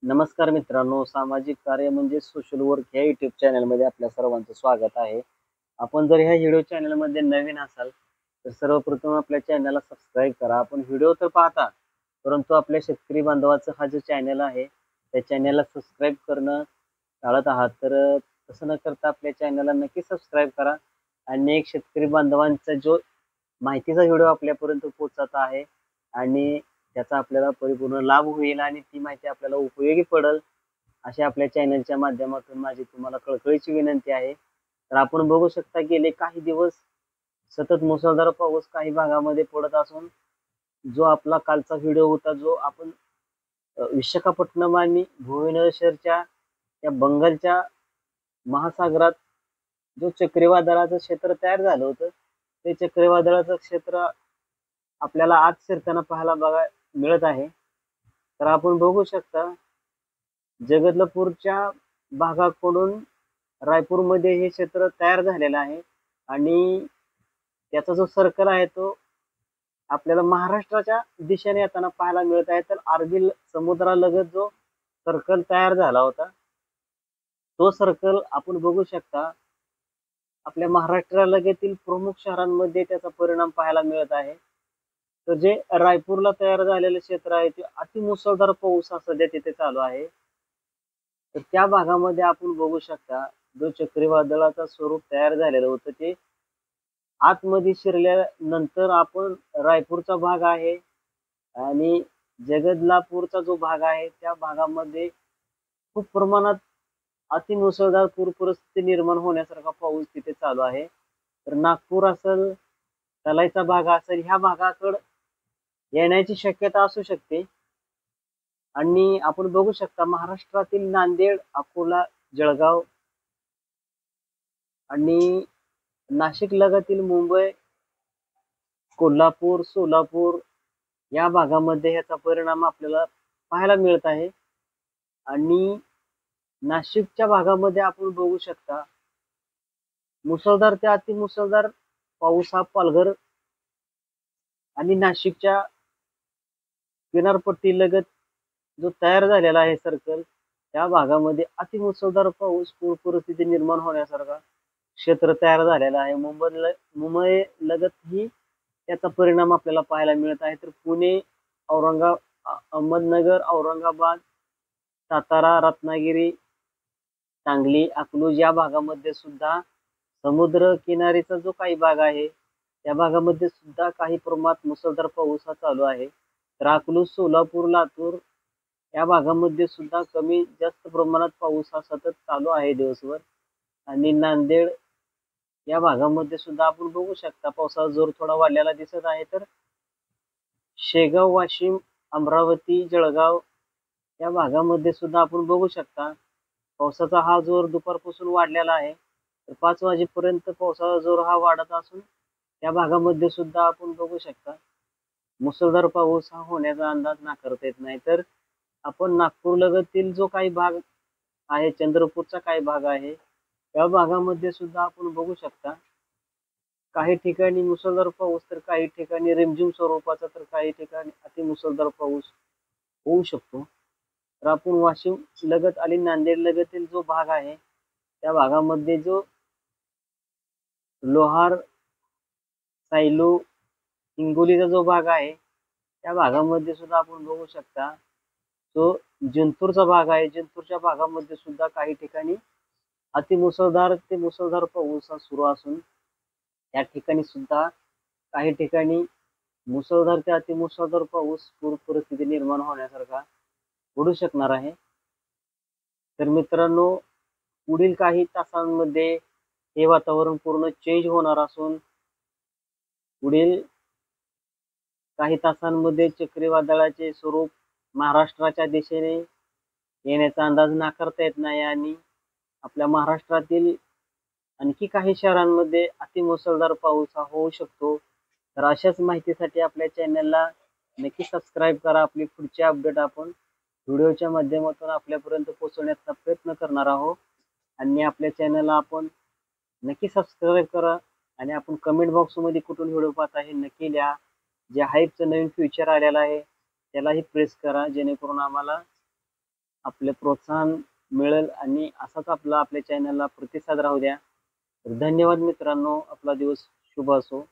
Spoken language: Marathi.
नमस्कार मित्रांनो, सामाजिक कार्य म्हणजे सोशल वर्क या युट्यूब चॅनलमध्ये आपल्या सर्वांचं स्वागत आहे. आपण जर ह्या व्हिडिओ चॅनलमध्ये नवीन असाल तर सर्वप्रथम आपल्या चॅनलला सबस्क्राईब करा. आपण व्हिडिओ तर पाहता, परंतु आपल्या शेतकरी बांधवाचं हा जो चॅनल आहे त्या चॅनलला सबस्क्राईब करणं टाळत आहात. तर तसं न करता आपल्या चॅनलला नक्की सबस्क्राईब करा. अनेक शेतकरी बांधवांचा जो माहितीचा व्हिडिओ आपल्यापर्यंत पोहोचत आहे आणि त्याचा आपल्याला परिपूर्ण लाभ होईल आणि ती माहिती आपल्याला उपयोगी पडेल अशी आपल्या चॅनलच्या माध्यमातून माझी तुम्हाला कळकळीची विनंती आहे. तर आपण बघू शकता गेले काही दिवस सतत मुसळधार पाऊस काही भागामध्ये पडत असून जो आपला कालचा व्हिडिओ होता जो आपण विशाखापट्टणम आणि भुवनेश्वरच्या त्या बंगालच्या महासागरात जो चक्रीवादळाचं क्षेत्र तयार झालं होतं ते चक्रीवादळाचं क्षेत्र आपल्याला आज फिरताना पाहायला मिळत आहे. तर आपण बघू शकता जगदलपूरच्या भागाकडून रायपूरमध्ये हे क्षेत्र तयार झालेलं आहे आणि त्याचा जो सर्कल आहे तो आपल्याला महाराष्ट्राच्या दिशेने येताना पाहायला मिळत आहे. तर अरबी समुद्रालगत जो सर्कल तयार झाला होता तो सर्कल आपण बघू शकता आपल्या महाराष्ट्रालगतील प्रमुख शहरांमध्ये त्याचा परिणाम पाहायला मिळत आहे. तर जे रायपूरला तयार झालेलं क्षेत्र आहे ते अतिमुसळधार पाऊस हा सध्या तिथे चालू आहे. तर त्या भागामध्ये आपण बघू शकता जो चक्रीवादळाचं स्वरूप तयार झालेलं होतं ते आतमध्ये शिरल्यानंतर आपण रायपूरचा भाग आहे आणि जगदलापूरचा जो भाग आहे त्या भागामध्ये खूप प्रमाणात अतिमुसळधार पूर परिस्थिती निर्माण होण्यासारखा पाऊस तिथे चालू आहे. तर नागपूर असेल, तलाईचा भाग असेल ह्या भागाकडे येण्याची शक्यता असू शकते. आणि आपण बघू शकता महाराष्ट्रातील नांदेड, अकोला, जळगाव आणि नाशिक लगतील मुंबई, कोल्हापूर, सोलापूर या भागामध्ये ह्याचा परिणाम आपल्याला पाहायला मिळत आहे. आणि नाशिकच्या भागामध्ये आपण बघू शकता मुसळधार ते अतिमुसळधार पाऊस हा पालघर आणि नाशिकच्या किनारपट्टी लगत जो तयार झालेला आहे सर्कल त्या भागामध्ये अतिमुसळधार पाऊस पूर परिस्थिती निर्माण होण्यासारखा क्षेत्र तयार झालेला आहे. मुंबई लगत ही त्याचा परिणाम आपल्याला पाहायला मिळत आहे. तर पुणे, अहमदनगर, औरंगाबाद, सातारा, रत्नागिरी, सांगली, अकलूज या भागामध्ये सुद्धा समुद्र किनारीचा जो काही भाग आहे त्या भागामध्ये सुद्धा काही प्रमाणात मुसळधार पाऊस हा चालू आहे. तर अकलूज, सोलापूर, लातूर या भागामध्ये सुद्धा कमी जास्त प्रमाणात पाऊस हा सतत चालू आहे दिवसभर. आणि नांदेड या भागामध्ये सुद्धा आपण बघू शकता पावसाचा जोर थोडा वाढलेला दिसत आहे. तर शेगाव, वाशिम, अमरावती, जळगाव या भागामध्ये सुद्धा आपण बघू शकता पावसाचा हा जोर दुपारपासून वाढलेला आहे. तर 5 वाजेपर्यंत पावसाचा जोर हा वाढत असून त्या भागामध्ये सुद्धा आपण बघू शकता मुसळधार पाऊस हा होण्याचा अंदाज नाकारता येत नाही. तर आपण नागपूर लगतील जो काही भाग आहे, चंद्रपूरचा काही भाग आहे त्या भागामध्ये सुद्धा आपण बघू शकता काही ठिकाणी मुसळधार पाऊस तर काही ठिकाणी रिमझिम स्वरूपाचा तर काही ठिकाणी अतिमुसळधार पाऊस होऊ शकतो. तर आपण वाशिम लगत आणि नांदेड लगतील जो भाग आहे त्या भागामध्ये जो लोहार, सायलो, हिंगोलीचा जो भाग आहे त्या भागामध्ये सुद्धा आपण बघू शकता जो जिंतूरचा भाग आहे जिंतूरच्या भागामध्ये सुद्धा काही ठिकाणी अतिमुसळधार ते मुसळधार पाऊस हा सुरू असून त्या ठिकाणी सुद्धा काही ठिकाणी मुसळधार ते अतिमुसळधार पाऊस पूर परिस्थिती निर्माण होण्यासारखा पडू शकणार आहे. तर मित्रांनो पुढील काही तासांमध्ये हे वातावरण पूर्ण चेंज होणार असून पुढील काही तासांमध्ये चक्रीवादळाचे स्वरूप महाराष्ट्राच्या दिशेने येण्याचा अंदाज नाकारता येत नाही आणि आपल्या महाराष्ट्रातील आणखी काही शहरांमध्ये अतिमुसळधार पाऊस हा होऊ शकतो. तर अशाच माहितीसाठी आपल्या चॅनलला नक्की सबस्क्राईब करा. आपली पुढची अपडेट आपण व्हिडिओच्या माध्यमातून आपल्यापर्यंत पोहोचवण्याचा प्रयत्न करणार आहोत आणि आपल्या चॅनलला आपण नक्की सबस्क्राईब करा आणि आपण कमेंट बॉक्समध्ये कुठून व्हिडिओ पाहता हे नक्की लिहा. जे हाईपचं नवीन फीचर आलेलं आहे त्यालाही प्रेस करा जेणेकरून आम्हाला आपले प्रोत्साहन मिळेल आणि असाच आपला आपल्या चॅनलला प्रतिसाद राहू द्या. तर धन्यवाद मित्रांनो. आपला दिवस शुभ असो.